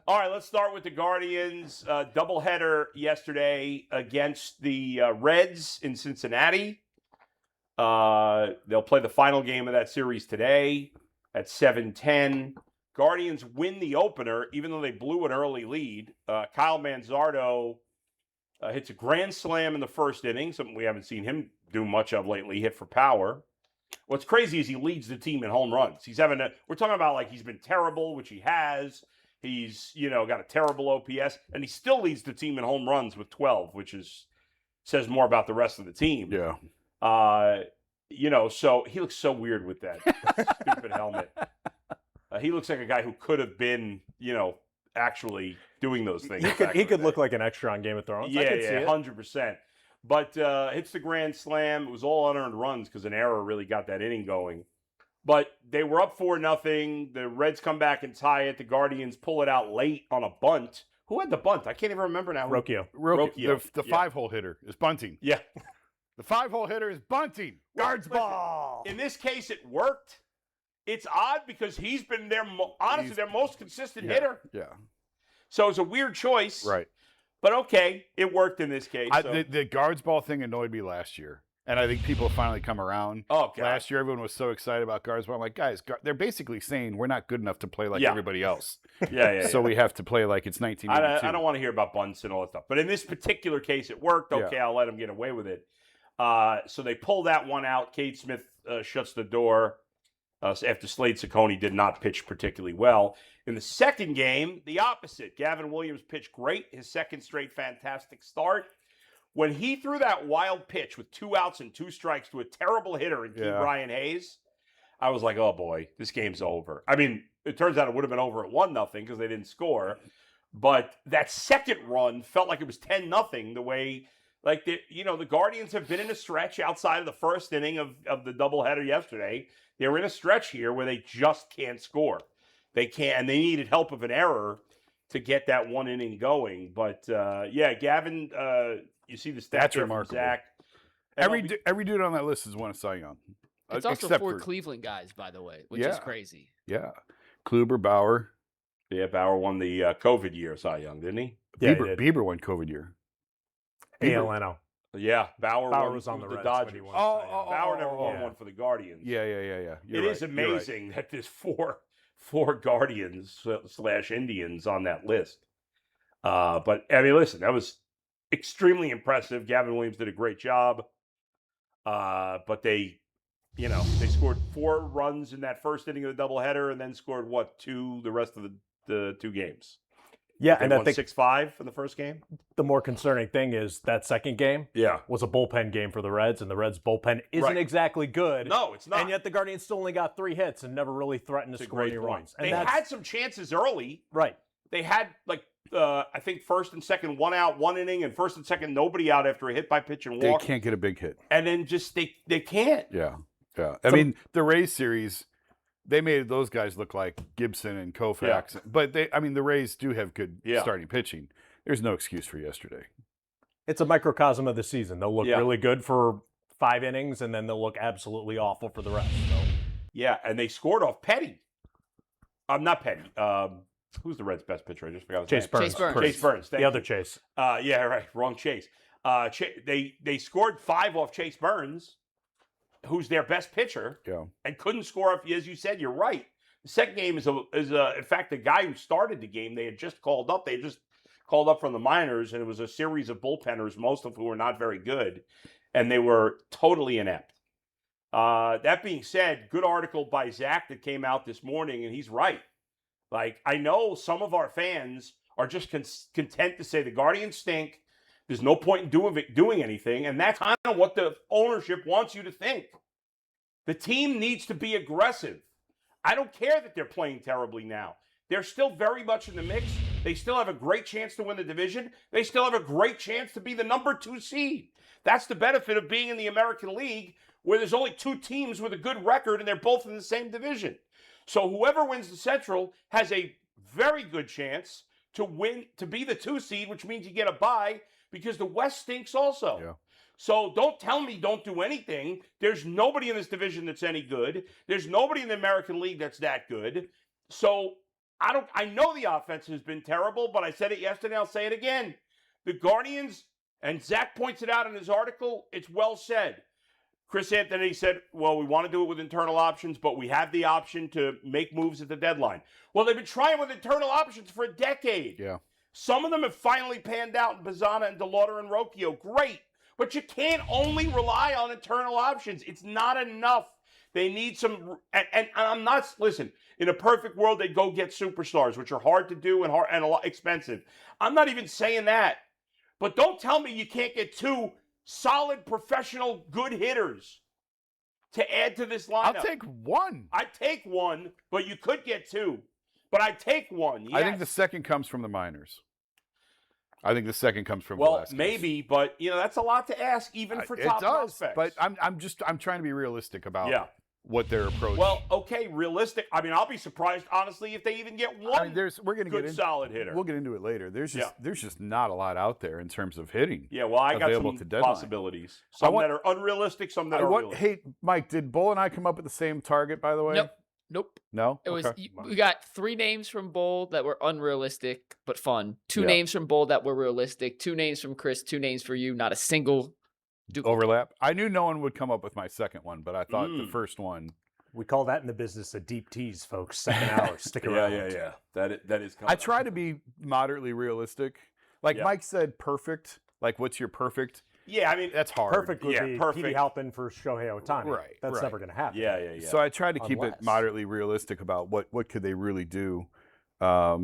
All right, let's start with the Guardians. Doubleheader yesterday against the Reds in Cincinnati. They'll play the final game of that series today at 7:10. Guardians win the opener, even though they blew an early lead. Kyle Manzardo hits a grand slam in the first inning, something we haven't seen him do much of lately, hit for power. What's crazy is he leads the team in home runs. We're talking about like he's been terrible, which he has. He's, got a terrible OPS, and he still leads the team in home runs with 12, which says more about the rest of the team. Yeah. So he looks so weird with that stupid helmet. He looks like a guy who could have been, actually doing those things. He could look like an extra on Game of Thrones. Yeah, I could see it. 100%. But hits the grand slam. It was all unearned runs because an error really got that inning going. But they were up 4-0. The Reds come back and tie it. The Guardians pull it out late on a bunt. Who had the bunt? I can't even remember now. Rocchio. The 5-hole hitter is bunting. Yeah. The 5-hole hitter is bunting. Guards ball. In this case, it worked. It's odd because he's been their most consistent hitter. Yeah. So it's a weird choice. Right. But okay, it worked in this case. The guards ball thing annoyed me last year. And I think people have finally come around. Oh, God. Last year, everyone was so excited about guards ball. I'm like, guys, they're basically saying we're not good enough to play like everybody else. So we have to play like it's 1982. I don't want to hear about bunts and all that stuff. But in this particular case, it worked. Okay, I'll let them get away with it. So they pull that one out. Cade Smith shuts the door after Slade Ciccone did not pitch particularly well. In the second game, the opposite. Gavin Williams pitched great. His second straight fantastic start. When he threw that wild pitch with 2 outs and 2 strikes to a terrible hitter in Brian Hayes, I was like, oh, boy, this game's over. I mean, it turns out it would have been over at 1-0 because they didn't score. But that second run felt like it was 10-0 the way, the Guardians have been in a stretch outside of the first inning of the doubleheader yesterday. They were in a stretch here where they just can't score. They can't, and they needed help of an error to get that one inning going. But, Gavin... you see the stats. That's remarkable. Zach. Every dude on that list has won a Cy Young. It's also 4 Cleveland guys, by the way, which is crazy. Yeah. Kluber, Bauer. Yeah, Bauer won the COVID year Cy Young, didn't he? Yeah, Bieber won COVID year. ALNO. Yeah, Bauer was on the Reds Dodgers. when he won. Bauer never won one for the Guardians. Yeah. It is amazing that there's four Guardians / Indians on that list. But I mean, listen, that was extremely impressive. Gavin Williams did a great job. But they scored 4 runs in that first inning of the doubleheader and then scored 2 the rest of the 2 games. Yeah, they and I won think 6-5 in the first game. The more concerning thing is that second game was a bullpen game for the Reds, and the Reds bullpen isn't exactly good. No, it's not. And yet the Guardians still only got 3 hits and never really threatened to score any runs. And they had some chances early. Right. They had I think first and second 1 out, 1 inning, and first and second nobody out after a hit by pitch and walk. They can't get a big hit. And then just they can't. Yeah. I mean, the Rays series, they made those guys look like Gibson and Koufax. Yeah. But the Rays do have good starting pitching. There's no excuse for yesterday. It's a microcosm of the season. They'll look really good for 5 innings, and then they'll look absolutely awful for the rest. So. Yeah, and they scored off Petty. Not Petty. Who's the Reds' best pitcher? I just forgot his name. Chase Burns. The other Chase. Yeah, right. Wrong Chase. They scored 5 off Chase Burns, who's their best pitcher, and couldn't score off. As you said, you're right. The second game is in fact, the guy who started the game, they had just called up. They had just called up from the minors, and it was a series of bullpenners, most of who were not very good, and they were totally inept. That being said, good article by Zach that came out this morning, and he's right. I know some of our fans are just content to say the Guardians stink. There's no point in doing anything, and that's kind of what the ownership wants you to think. The team needs to be aggressive. I don't care that they're playing terribly now. They're still very much in the mix. They still have a great chance to win the division. They still have a great chance to be the number 2 seed. That's the benefit of being in the American League, where there's only 2 teams with a good record, and they're both in the same division. So whoever wins the Central has a very good chance to be the 2 seed, which means you get a bye, because the West stinks also. Yeah. So don't tell me don't do anything. There's nobody in this division that's any good. There's nobody in the American League that's that good. So I know the offense has been terrible, but I said it yesterday, I'll say it again. The Guardians, and Zach points it out in his article, it's well said. Chris Anthony said, well, we want to do it with internal options, but we have the option to make moves at the deadline. Well, they've been trying with internal options for a decade. Yeah. Some of them have finally panned out in Bazzana and DeLauder and Rocchio. Great. But you can't only rely on internal options. It's not enough. They need some, and I'm not, listen, in a perfect world, they'd go get superstars, which are hard to do and a lot expensive. I'm not even saying that. But don't tell me you can't get 2 solid, professional, good hitters to add to this lineup. I'll take 1. I'd take 1, but you could get 2. But I'd take 1. Yes. I think the second comes from the minors. I think the second comes from Well, Velasquez. maybe, but that's a lot to ask, even for top prospects. But I'm trying to be realistic about what their approach. Well, okay, realistic. I mean, I'll be surprised, honestly, if they even get one. We're going to get solid hitter. We'll get into it later. There's just not a lot out there in terms of hitting. Yeah, well, I got some possibilities. Some that are unrealistic, some that are realistic. Hey, Mike, did Bull and I come up with the same target, by the way? Nope. No? It was we got 3 names from Bull that were unrealistic but fun. 2 names from Bull that were realistic. 2 names from Chris. 2 names for you. Not a single overlap. I knew no one would come up with my second one, but I thought the first one. We call that in the business a deep tease, folks. Second hour. Stick around. Yeah. That is. I try to be moderately realistic. Like Mike said, perfect. Like, what's your perfect? Yeah, I mean, that's hard. Perfect would be Petey Halpin for Shohei Ohtani. Right. That's never going to happen. Yeah. So I try to keep it moderately realistic about what could they really do. I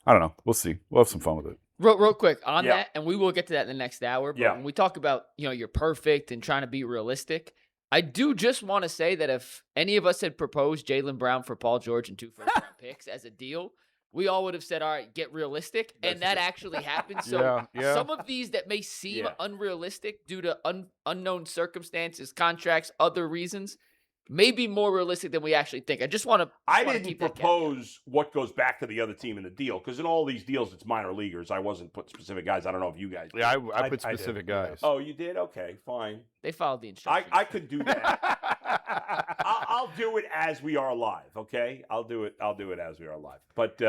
don't know. We'll see. We'll have some fun with it. Real quick on that, and we will get to that in the next hour. But when we talk about you're perfect and trying to be realistic, I do just want to say that if any of us had proposed Jaylen Brown for Paul George and 2 first-round picks as a deal, we all would have said, all right, get realistic. And that actually happened. So some of these that may seem unrealistic due to unknown circumstances, contracts, other reasons, may be more realistic than we actually think. I just want to I didn't propose what goes back to the other team in the deal, because in all these deals, it's minor leaguers. I wasn't put specific guys. I don't know if you guys did. Yeah, I put specific guys. Oh, you did? Okay, fine. They followed the instructions. I could do that. I'll do it as we are live, okay? I'll do it as we are live. But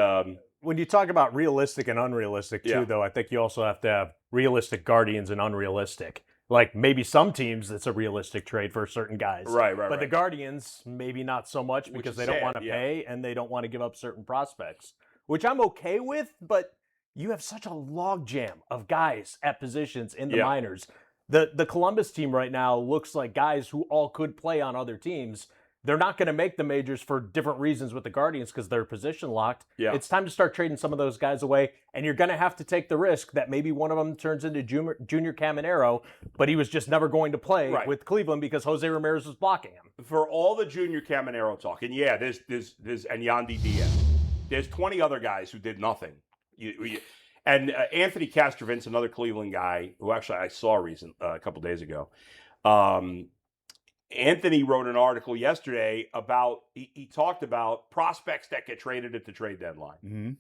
when you talk about realistic and unrealistic, too, though, I think you also have to have realistic Guardians and unrealistic. Like, maybe some teams, it's a realistic trade for certain guys. Right. But the Guardians, maybe not so much because they don't want to pay and they don't want to give up certain prospects, which I'm okay with, but you have such a logjam of guys at positions in the minors. The Columbus team right now looks like guys who all could play on other teams. They're not going to make the majors for different reasons with the Guardians because they're position locked. Yeah. It's time to start trading some of those guys away, and you're going to have to take the risk that maybe one of them turns into Junior Caminero, but he was just never going to play with Cleveland because Jose Ramirez was blocking him. For all the Junior Caminero talk, and there's and Yandy Diaz. There's 20 other guys who did nothing. And Anthony Castrovince, another Cleveland guy who actually I saw a couple days ago. Anthony wrote an article yesterday about, he talked about prospects that get traded at the trade deadline. Mm-hmm.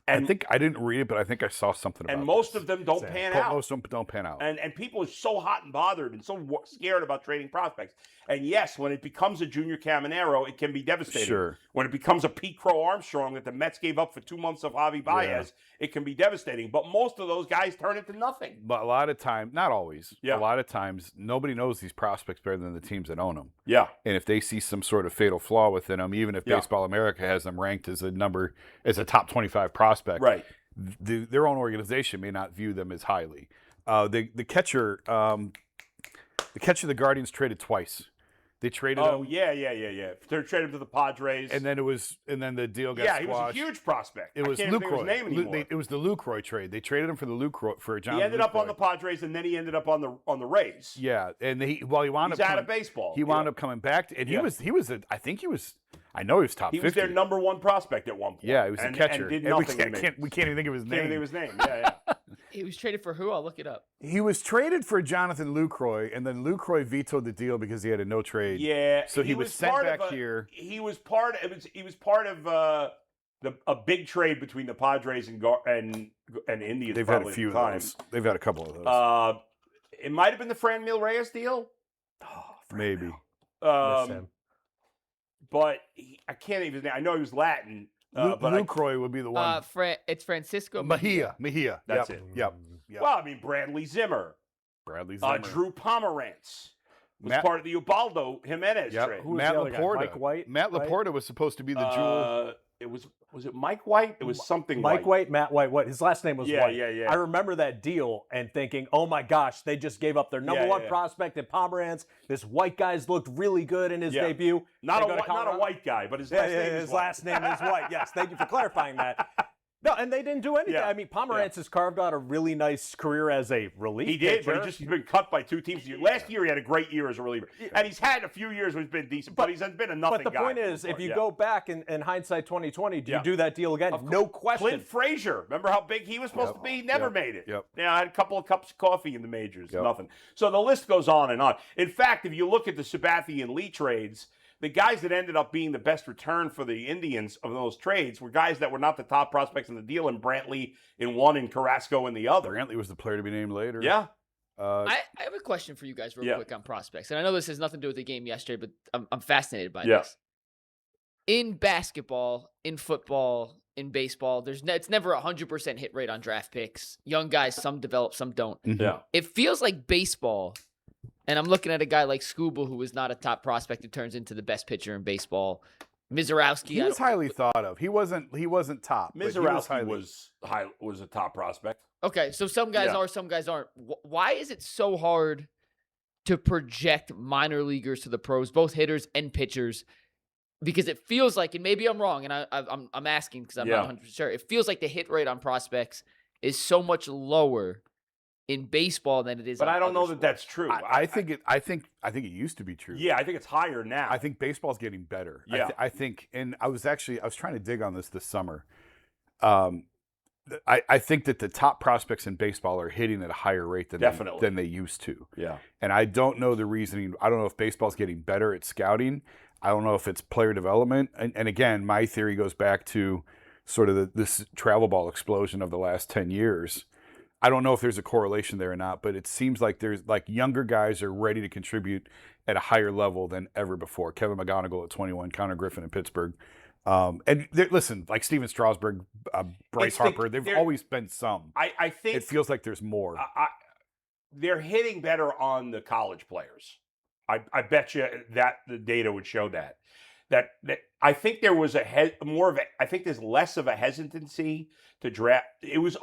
And I didn't read it, but I think I saw something about it. And most of them don't pan out. Most of them don't pan out. And people are so hot and bothered and so scared about trading prospects. And yes, when it becomes a Junior Caminero, it can be devastating. Sure. When it becomes a Pete Crow Armstrong that the Mets gave up for 2 months of Javi Baez, it can be devastating. But most of those guys turn into nothing. But a lot of times, not always, a lot of times, nobody knows these prospects better than the teams that own them. Yeah. And if they see some sort of fatal flaw within them, even if Baseball America has them ranked as a top 25 prospect, right. Their own organization may not view them as highly. The catcher the Guardians traded twice. They traded him. Yeah. They traded him to the Padres. And then the deal got squashed. He was a huge prospect. It was Lucroy. It was the Lucroy trade. They traded him for John. He ended up on the Padres, and then he ended up on the Rays. Yeah, and he wound up out of baseball. He wound up coming back, and he was I know he was top 50. He was their number 1 prospect at one point. Yeah, he was a catcher. And did nothing. We can't even think of his name. Can't think of his name. Yeah. He was traded for who? I'll look it up. He was traded for Jonathan Lucroy, and then Lucroy vetoed the deal because he had a no trade. Yeah. So he was sent back here. He was part of a big trade between the Padres and Indians. They've had a few of those. They've had a couple of those. It might have been the Franmil Reyes deal. Maybe. but I can't even. I know he was Latin. But Lucroy would be the one. It's Francisco Mejia. That's yep. it. Yep. Well, I mean, Bradley Zimmer. Drew Pomerantz was part of the Ubaldo Jimenez trade. Matt Laporta. Mike White. Matt Laporta was supposed to be the jewel. Was it Mike White? It was something Mike White, Matt White. What his last name was White. Yeah. I remember that deal and thinking, oh my gosh, they just gave up their number one prospect in Pomerantz. This white guy's looked really good in his debut. Not a white guy, but his last name is White. Yes, thank you for clarifying that. No, and they didn't do anything. Yeah. I mean, Pomerantz has carved out a really nice career as a relief He did, pitcher. but he's been cut by 2 teams. Last year, he had a great year as a reliever. And he's had a few years where he's been decent, but he's been a nothing guy. But the point is, if you go back in hindsight 2020, do you do that deal again? No question. Clint Frazier, remember how big he was supposed to be? He never made it. Yep. I had a couple of cups of coffee in the majors, nothing. So the list goes on and on. In fact, if you look at the Sabathia and Lee trades, the guys that ended up being the best return for the Indians of those trades were guys that were not the top prospects in the deal, and Brantley in one and Carrasco in the other. Brantley was the player to be named later. Yeah. I have a question for you guys real quick on prospects. And I know this has nothing to do with the game yesterday, but I'm fascinated by this. In basketball, in football, in baseball, it's never 100% hit rate on draft picks. Young guys, some develop, some don't. Yeah. It feels like baseball. And I'm looking at a guy like Scuba, who was not a top prospect, who turns into the best pitcher in baseball. Mizorowski. He was highly thought of. He wasn't top. Mizorowski was a top prospect. Okay, so some guys are, some guys aren't. Why is it so hard to project minor leaguers to the pros, both hitters and pitchers? Because it feels like, and maybe I'm wrong, and I'm asking because I'm not 100% sure. It feels like the hit rate on prospects is so much lower in baseball than it is. But I don't know that that's true. I think it used to be true. Yeah, I think it's higher now. I think baseball's getting better. Yeah. I think, and I was trying to dig on this summer. I think that the top prospects in baseball are hitting at a higher rate than they used to. Yeah. And I don't know the reasoning. I don't know if baseball's getting better at scouting. I don't know if it's player development. And again, my theory goes back to sort of this travel ball explosion of the last 10 years. I don't know if there's a correlation there or not, but it seems like there's younger guys are ready to contribute at a higher level than ever before. Kevin McGonigal at 21, Connor Griffin in Pittsburgh. And listen, like Steven Strasburg, Bryce Harper, they've always been some. I think it feels like there's more. They're hitting better on the college players. I bet you that the data would show that I think there was I think there's less of a hesitancy to draft. It was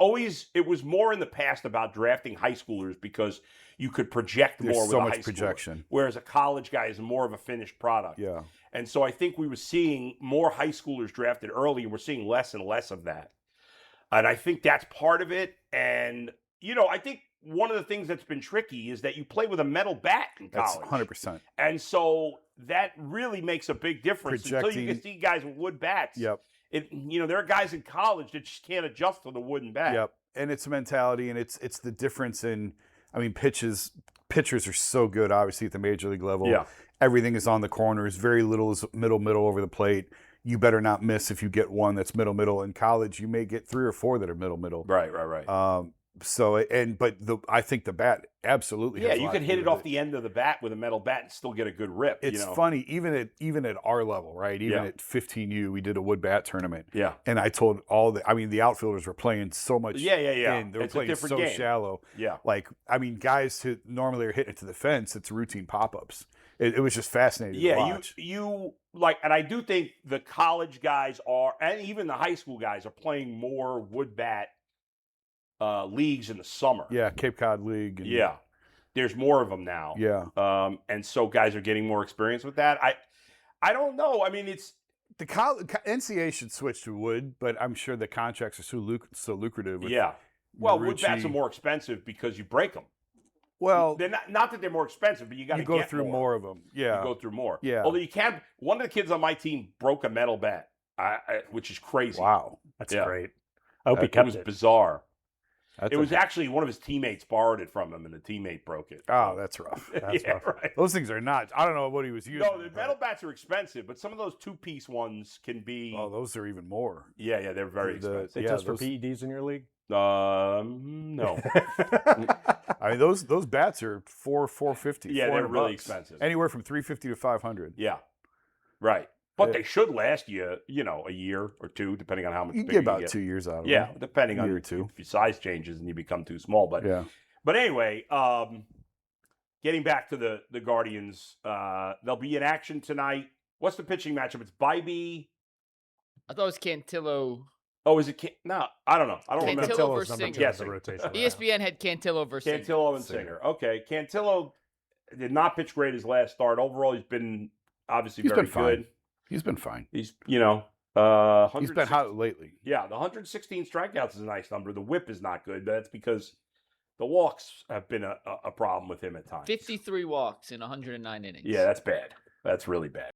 more in the past about drafting high schoolers because you could project more with so a much high projection. Schooler, whereas a college guy is more of a finished product. Yeah. And so I think we were seeing more high schoolers drafted early, and we're seeing less and less of that. And I think that's part of it. And, I think one of the things that's been tricky is that you play with a metal bat in college. That's 100%. And so that really makes a big difference until you can see guys with wood bats. Yep. There are guys in college that just can't adjust to the wooden bat. Yep. And it's a mentality, and it's the difference in, pitchers are so good, obviously, at the major league level. Yeah. Everything is on the corners. Very little is middle over the plate. You better not miss if you get one that's middle. In college, you may get 3 or 4 that are middle. Right. I think the bat absolutely. Yeah, has a you lot could to hit do it with off the end of the bat with a metal bat and still get a good rip. It's funny, even at our level, right? Even at 15U, we did a wood bat tournament. Yeah, and I told the outfielders were playing so much. Yeah. They were playing so game. Shallow. Yeah, guys who normally are hitting it to the fence, it's routine pop-ups. It was just fascinating. to watch. And I do think the college guys are, and even the high school guys are playing more wood bat leagues in the summer. Yeah, Cape Cod League. There's more of them now. Yeah. And so guys are getting more experience with that. I don't know. It's the NCAA should switch to wood, but I'm sure the contracts are so lucrative. Well, wood bats are more expensive because you break them. Well, they're not that they're more expensive, but you got to go through more of them. Yeah, you go through more. Yeah. Although you can't. One of the kids on my team broke a metal bat, which is crazy. Wow, that's great. I hope he kept it. It was bizarre. It was actually one of his teammates borrowed it from him, and the teammate broke it. Oh, that's rough. That's rough. Right. Those things are not. I don't know what he was using. No, the metal bats are expensive, but some of those 2-piece ones can be. Oh, those are even more. Yeah, they're very expensive. They just for PEDs in your league? No. Those bats are $450. Yeah, they're really expensive. Anywhere from $350 to $500. Yeah, right. But they should last you, a year or two, depending on how much You bigger get about 2 years out of them. Yeah, depending on year or two. if your size changes and you become too small. But But anyway, getting back to the Guardians, they'll be in action tonight. What's the pitching matchup? It's Bybee. I thought it was Cantillo. Oh, is it? No, I don't know. I don't remember. Cantillo versus Singer. Yes, ESPN had Cantillo versus Cantillo and Singer. Okay, Cantillo did not pitch great his last start. Overall, he's been obviously very good. Fine. He's been fine. He's he's been hot lately. Yeah, the 116 strikeouts is a nice number. The whip is not good, but that's because the walks have been a problem with him at times. 53 walks in 109 innings. Yeah, that's bad. That's really bad.